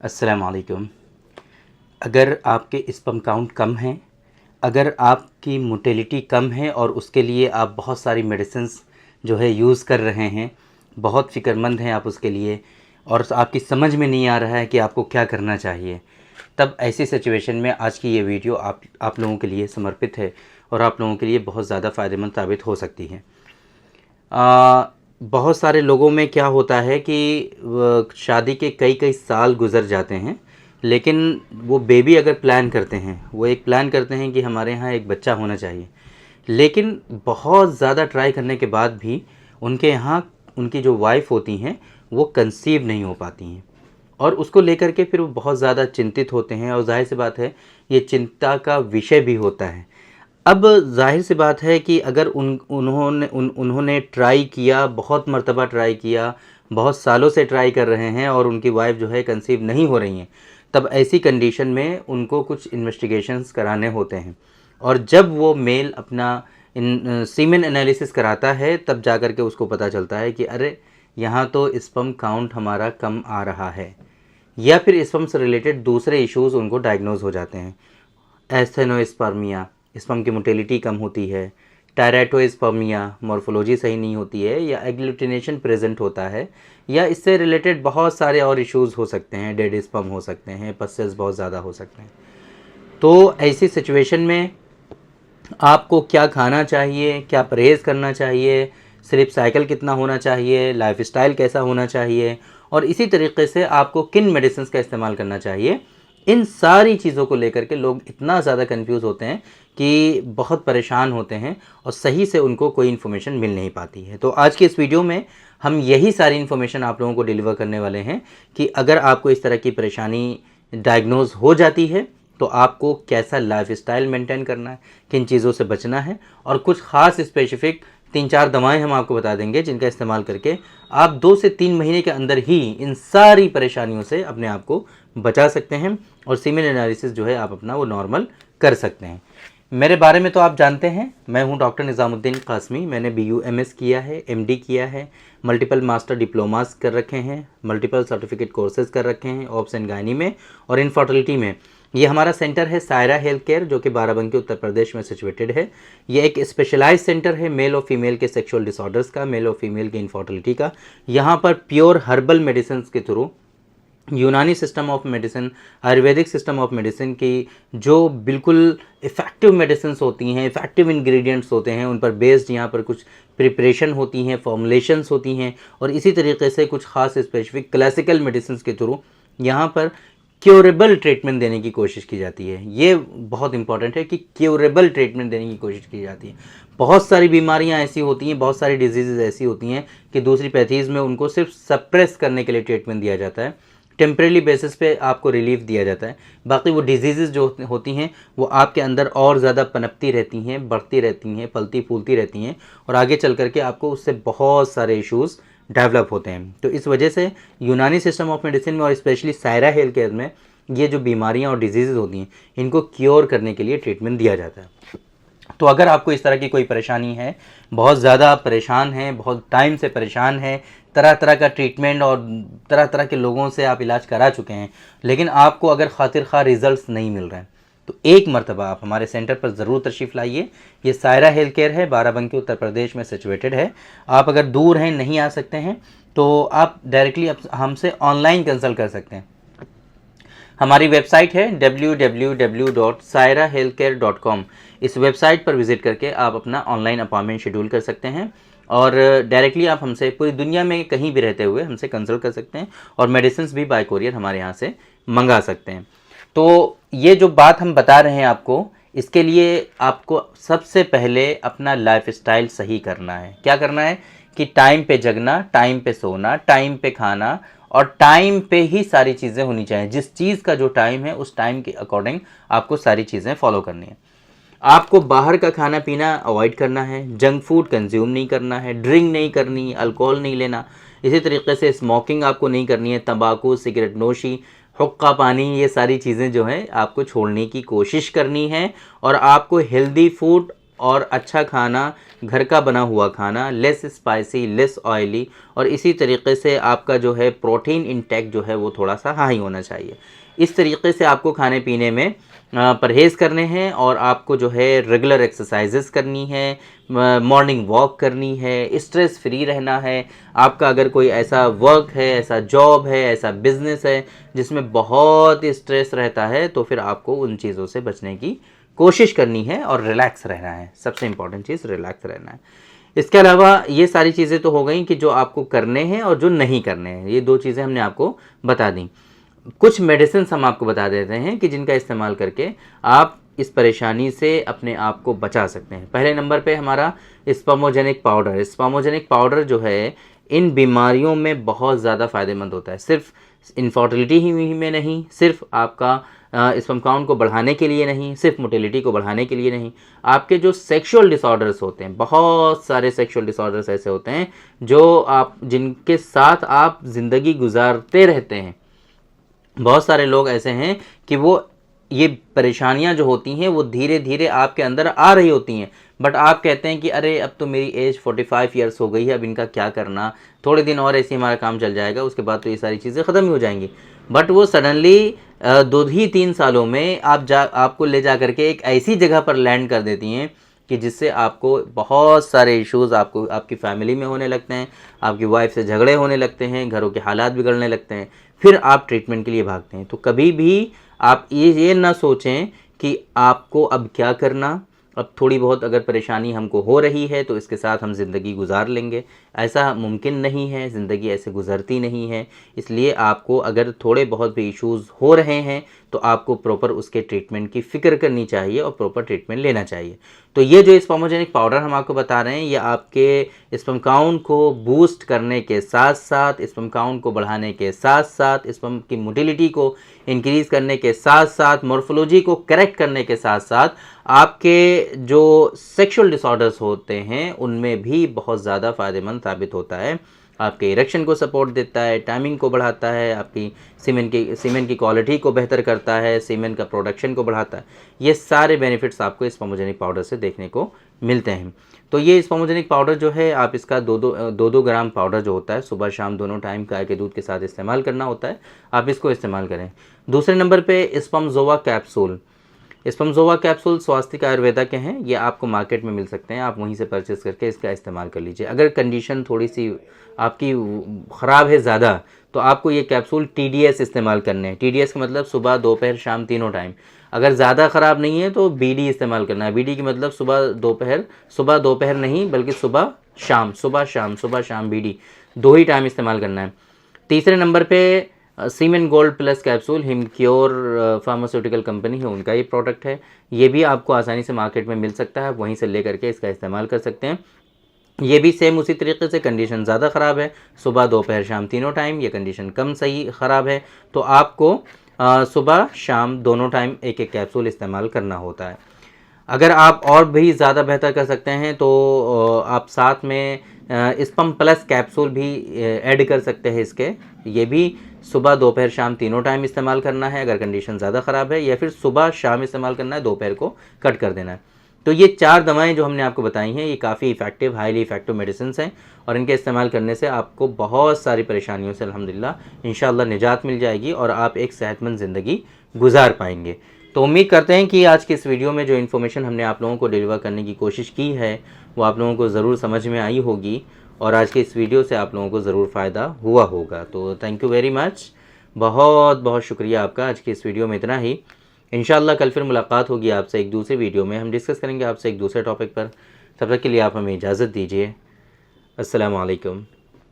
अस्सलाम वालेकुम। अगर आपके स्पर्म काउंट कम हैं, अगर आपकी मोटिलिटी कम है और उसके लिए आप बहुत सारी मेडिसिन्स जो है यूज़ कर रहे हैं, बहुत फ़िक्रमंद हैं आप उसके लिए और आपकी समझ में नहीं आ रहा है कि आपको क्या करना चाहिए, तब ऐसी सिचुएशन में आज की ये वीडियो आप लोगों के लिए समर्पित है और आप लोगों के लिए बहुत ज़्यादा फ़ायदेमंद साबित हो सकती है। बहुत सारे लोगों में क्या होता है कि शादी के कई कई साल गुजर जाते हैं, लेकिन वो बेबी अगर प्लान करते हैं, वो एक प्लान करते हैं कि हमारे यहाँ एक बच्चा होना चाहिए, लेकिन बहुत ज़्यादा ट्राई करने के बाद भी उनके यहाँ उनकी जो वाइफ होती हैं वो कंसीव नहीं हो पाती हैं और उसको लेकर के फिर वो बहुत ज़्यादा चिंतित होते हैं और जाहिर सी बात है ये चिंता का विषय भी होता है। अब ज़ाहिर सी बात है कि अगर उन्होंने ट्राई किया, बहुत मर्तबा ट्राई किया, बहुत सालों से ट्राई कर रहे हैं और उनकी वाइफ जो है कंसीव नहीं हो रही हैं, तब ऐसी कंडीशन में उनको कुछ इन्वेस्टिगेशंस कराने होते हैं और जब वो मेल अपना सीमेन एनालिसिस कराता है तब जा कर के उसको पता चलता है कि अरे यहाँ तो स्पर्म काउंट हमारा कम आ रहा है या फिर स्पर्म से रिलेटेड दूसरे इश्यूज़ उनको डायग्नोज हो जाते हैं। एस्थेनोस्पर्मिया, स्पर्म की मोटिलिटी कम होती है, टायरेटोस्पर्मिया, मॉर्फोलॉजी सही नहीं होती है या एग्लूटिनेशन प्रेजेंट होता है या इससे रिलेटेड बहुत सारे और इश्यूज़ हो सकते हैं, डेड स्पर्म हो सकते हैं, पसेस बहुत ज़्यादा हो सकते हैं। तो ऐसी सिचुएशन में आपको क्या खाना चाहिए, क्या परहेज़ करना चाहिए, स्लीप साइकिल कितना होना चाहिए, लाइफस्टाइल कैसा होना चाहिए और इसी तरीके से आपको किन मेडिसिन का इस्तेमाल करना चाहिए, इन सारी चीज़ों को लेकर के लोग इतना ज़्यादा कंफ्यूज होते हैं कि बहुत परेशान होते हैं और सही से उनको कोई इन्फॉर्मेशन मिल नहीं पाती है। तो आज के इस वीडियो में हम यही सारी इन्फॉर्मेशन आप लोगों को डिलीवर करने वाले हैं कि अगर आपको इस तरह की परेशानी डायग्नोज हो जाती है तो आपको कैसा लाइफस्टाइल मेंटेन करना है, किन चीज़ों से बचना है और कुछ ख़ास स्पेसिफिक 3-4 दवाएं हम आपको बता देंगे जिनका इस्तेमाल करके आप 2 से 3 महीने के अंदर ही इन सारी परेशानियों से अपने आप को बचा सकते हैं और सीमेन एनालिसिस जो है आप अपना वो नॉर्मल कर सकते हैं। मेरे बारे में तो आप जानते हैं, मैं हूं डॉक्टर निज़ामुद्दीन कासमी। मैंने BUMS किया है, MD किया है, मल्टीपल मास्टर डिप्लोमास कर रखे हैं, मल्टीपल सर्टिफिकेट कोर्सेज़ कर रखे हैं ऑब्स एंड गायनी में और इनफर्टिलिटी में। ये हमारा सेंटर है सायरा हेल्थ केयर जो कि बाराबंकी उत्तर प्रदेश में सिचुएटेड है। ये एक स्पेशलाइज सेंटर है मेल और फीमेल के सेक्सुअल डिसऑर्डर्स का, मेल और फीमेल के इनफर्टिलिटी का। यहाँ पर प्योर हर्बल मेडिसिन के थ्रू यूनानी system of medicine, Ayurvedic system of medicine की जो बिल्कुल इफ़ेक्टिव मेडिसिन होती हैं, इफ़ेक्टिव इंग्रेडिएंट्स होते हैं, उन पर बेस्ड यहाँ पर कुछ प्रिपरेशन होती हैं, फॉर्मुलेशंस होती हैं और इसी तरीके से कुछ खास स्पेसिफिक क्लासिकल मेडिसिन के थ्रू यहाँ पर क्योरेबल ट्रीटमेंट देने की कोशिश की जाती है। ये बहुत इंपॉर्टेंट है कि क्योरेबल ट्रीटमेंट देने की कोशिश की जाती है। बहुत सारी बीमारियां ऐसी होती हैं, बहुत सारी डिजीज़ ऐसी होती हैं कि दूसरी पैथीज़ में उनको सिर्फ सप्रेस करने के लिए ट्रीटमेंट दिया जाता है, टेम्परेरी बेसिस पे आपको रिलीफ दिया जाता है। बाकी वो डिजीज़ जो होती हैं वो आपके अंदर और ज़्यादा पनपती रहती हैं, बढ़ती रहती हैं, फलती फूलती रहती हैं और आगे चल करके आपको उससे बहुत सारे इश्यूज़ डेवलप होते हैं। तो इस वजह से यूनानी सिस्टम ऑफ मेडिसिन में और स्पेशली सायरा हेल्थ केयर में ये जो बीमारियां और डिजीज़ होती हैं इनको क्योर करने के लिए ट्रीटमेंट दिया जाता है। तो अगर आपको इस तरह की कोई परेशानी है, बहुत ज़्यादा आप परेशान हैं, बहुत टाइम से परेशान हैं, तरह तरह का ट्रीटमेंट और तरह तरह के लोगों से आप इलाज करा चुके हैं, लेकिन आपको अगर खातिर खा रिजल्ट्स नहीं मिल रहे हैं, तो एक मरतबा आप हमारे सेंटर पर ज़रूर तशरीफ़ लाइए। ये सायरा हेल्थ केयर है, बाराबंकी उत्तर प्रदेश में सिचुएटेड है। आप अगर दूर हैं, नहीं आ सकते हैं, तो आप डायरेक्टली हमसे ऑनलाइन कंसल्ट कर सकते हैं। हमारी वेबसाइट है www.sairahealthcare.com। इस वेबसाइट पर विज़िट करके आप अपना ऑनलाइन अपॉइंटमेंट शेड्यूल कर सकते हैं और डायरेक्टली आप हमसे पूरी दुनिया में कहीं भी रहते हुए हमसे कंसल्ट कर सकते हैं और मेडिसिन भी बाय कोरियर हमारे यहाँ से मंगा सकते हैं। तो ये जो बात हम बता रहे हैं आपको, इसके लिए आपको सबसे पहले अपना लाइफस्टाइल सही करना है। क्या करना है कि टाइम पे जगना, टाइम पे सोना, टाइम पे खाना और टाइम पे ही सारी चीज़ें होनी चाहिए। जिस चीज़ का जो टाइम है उस टाइम के अकॉर्डिंग आपको सारी चीज़ें फॉलो करनी है। आपको बाहर का खाना पीना अवॉइड करना है, जंक फूड कंज्यूम नहीं करना है, ड्रिंक नहीं करनी, अल्कोहल नहीं लेना, इसी तरीके से स्मोकिंग आपको नहीं करनी है, तंबाकू, सिगरेट नोशी, हुक्का पानी, ये सारी चीज़ें जो हैं आपको छोड़ने की कोशिश करनी है और आपको हेल्दी फूड और अच्छा खाना, घर का बना हुआ खाना, लेस स्पाइसी, लेस ऑयली, और इसी तरीके से आपका जो है प्रोटीन इंटेक जो है वो थोड़ा सा हाई होना चाहिए। इस तरीके से आपको खाने पीने में परहेज़ करने हैं और आपको जो है रेगुलर एक्सरसाइजेस करनी है, मॉर्निंग वॉक करनी है, स्ट्रेस फ्री रहना है। आपका अगर कोई ऐसा वर्क है, ऐसा जॉब है, ऐसा बिजनेस है जिसमें बहुत स्ट्रेस रहता है, तो फिर आपको उन चीज़ों से बचने की कोशिश करनी है और रिलैक्स रहना है। सबसे इम्पॉर्टेंट चीज़ रिलैक्स रहना है। इसके अलावा ये सारी चीज़ें तो हो गई कि जो आपको करने हैं और जो नहीं करने हैं, ये 2 चीज़ें हमने आपको बता दी। कुछ मेडिसिन हम आपको बता देते हैं कि जिनका इस्तेमाल करके आप इस परेशानी से अपने आप को बचा सकते हैं। पहले नंबर पे हमारा स्पर्मोजेनिक पाउडर। स्पर्मोजेनिक पाउडर जो है इन बीमारियों में बहुत ज़्यादा फ़ायदेमंद होता है। सिर्फ इनफर्टिलिटी ही में नहीं, सिर्फ आपका स्पर्म काउंट को बढ़ाने के लिए नहीं, सिर्फ मोटिलिटी को बढ़ाने के लिए नहीं, आपके जो सेक्सुअल डिसऑर्डर्स होते हैं, बहुत सारे सेक्सुअल डिसऑर्डर्स ऐसे होते हैं जो आप जिनके साथ आप ज़िंदगी गुजारते रहते हैं। बहुत सारे लोग ऐसे हैं कि वो ये परेशानियां जो होती हैं वो धीरे धीरे आपके अंदर आ रही होती हैं, बट आप कहते हैं कि अरे अब तो मेरी एज 45 ईयर्स हो गई है, अब इनका क्या करना, थोड़े दिन और ऐसे हमारा काम चल जाएगा, उसके बाद तो ये सारी चीज़ें ख़त्म ही हो जाएंगी। बट वो सडनली 2 ही 3 सालों में आपको ले जा करके एक ऐसी जगह पर लैंड कर देती हैं कि जिससे आपको बहुत सारे इश्यूज़ आपको आपकी फैमिली में होने लगते हैं, आपकी वाइफ से झगड़े होने लगते हैं, घरों के हालात बिगड़ने लगते हैं, फिर आप ट्रीटमेंट के लिए भागते हैं। तो कभी भी आप ये ना सोचें कि आपको अब क्या करना, अब थोड़ी बहुत अगर परेशानी हमको हो रही है तो इसके साथ हम ज़िंदगी गुजार लेंगे, ऐसा मुमकिन नहीं है, ज़िंदगी ऐसे गुजरती नहीं है। इसलिए आपको अगर थोड़े बहुत भी इश्यूज़ हो रहे हैं तो आपको प्रॉपर उसके ट्रीटमेंट की फ़िक्र करनी चाहिए और प्रॉपर ट्रीटमेंट लेना चाहिए। तो ये जो स्पर्मोजेनिक पाउडर हम आपको बता रहे हैं, ये आपके स्पर्म काउंट को बूस्ट करने के साथ साथ, स्पर्म काउंट को बढ़ाने के साथ साथ, स्पर्म की मोटिलिटी को इंक्रीज़ करने के साथ साथ, मॉर्फोलॉजी को करेक्ट करने के साथ साथ, आपके जो सेक्सुअल डिसऑर्डर्स होते हैं उनमें भी बहुत ज़्यादा फ़ायदेमंद साबित होता है। आपके इरेक्शन को सपोर्ट देता है, टाइमिंग को बढ़ाता है, आपकी सीमेन की क्वालिटी को बेहतर करता है, सीमेन का प्रोडक्शन को बढ़ाता है। ये सारे बेनिफिट्स आपको स्पर्मोजेनिक पाउडर से देखने को मिलते हैं। तो ये स्पर्मोजेनिक पाउडर जो है, आप इसका 2-2 ग्राम पाउडर जो होता है सुबह शाम दोनों टाइम गाय के दूध के साथ इस्तेमाल करना होता है, आप इसको इस्तेमाल करें। दूसरे नंबर पे स्पर्मज़ोवा कैप्सूल। स्पर्मज़ोवा कैप्सूल स्वास्तिक आयुर्वेदा के हैं, ये आपको मार्केट में मिल सकते हैं, आप वहीं से परचेज़ करके इसका इस्तेमाल कर लीजिए। अगर कंडीशन थोड़ी सी आपकी ख़राब है ज़्यादा, तो आपको ये कैप्सूल TDS इस्तेमाल करने हैं। TDS का मतलब सुबह दोपहर शाम तीनों टाइम। अगर ज़्यादा ख़राब नहीं है तो BD इस्तेमाल करना है। BD की मतलब सुबह दोपहर नहीं बल्कि सुबह शाम BD 2 ही टाइम इस्तेमाल करना है। तीसरे नंबर पे सीमेन गोल्ड प्लस कैप्सूल, हिमक्योर फार्मास्यूटिकल कंपनी है, उनका ये प्रोडक्ट है। ये भी आपको आसानी से मार्केट में मिल सकता है, वहीं से ले करके इसका इस्तेमाल कर सकते हैं। ये भी सेम उसी तरीके से, कंडीशन ज़्यादा ख़राब है सुबह दोपहर शाम तीनों टाइम, ये कंडीशन कम सही ख़राब है तो आपको सुबह शाम दोनों टाइम एक एक कैप्सूल इस्तेमाल करना होता है। अगर आप और भी ज़्यादा बेहतर कर सकते हैं तो आप साथ में स्पर्म प्लस कैप्सूल भी ऐड कर सकते हैं इसके। ये भी सुबह दोपहर शाम तीनों टाइम इस्तेमाल करना है अगर कंडीशन ज़्यादा ख़राब है, या फिर सुबह शाम इस्तेमाल करना है, दोपहर को कट कर देना है। तो ये 4 दवाएं जो हमने आपको बताई हैं, ये काफ़ी इफ़ेक्टिव, हाईली इफ़ेक्टिव मेडिसिन हैं और इनके इस्तेमाल करने से आपको बहुत सारी परेशानियों से अल्हम्दुलिल्लाह इंशाअल्लाह निजात मिल जाएगी और आप एक सेहतमंद ज़िंदगी गुजार पाएंगे। तो उम्मीद करते हैं कि आज की इस वीडियो में जो इन्फॉर्मेशन हमने आप लोगों को डिलीवर करने की कोशिश की है वो आप लोगों को ज़रूर समझ में आई होगी और आज के इस वीडियो से आप लोगों को ज़रूर फ़ायदा हुआ होगा। तो थैंक यू वेरी मच, बहुत बहुत शुक्रिया आपका। आज की इस वीडियो में इतना ही। इंशाअल्लाह कल फिर मुलाकात होगी आपसे एक दूसरे वीडियो में, हम डिस्कस करेंगे आपसे एक दूसरे टॉपिक पर। तब तक के लिए आप हमें इजाज़त दीजिए। अस्सलामु अलैकुम।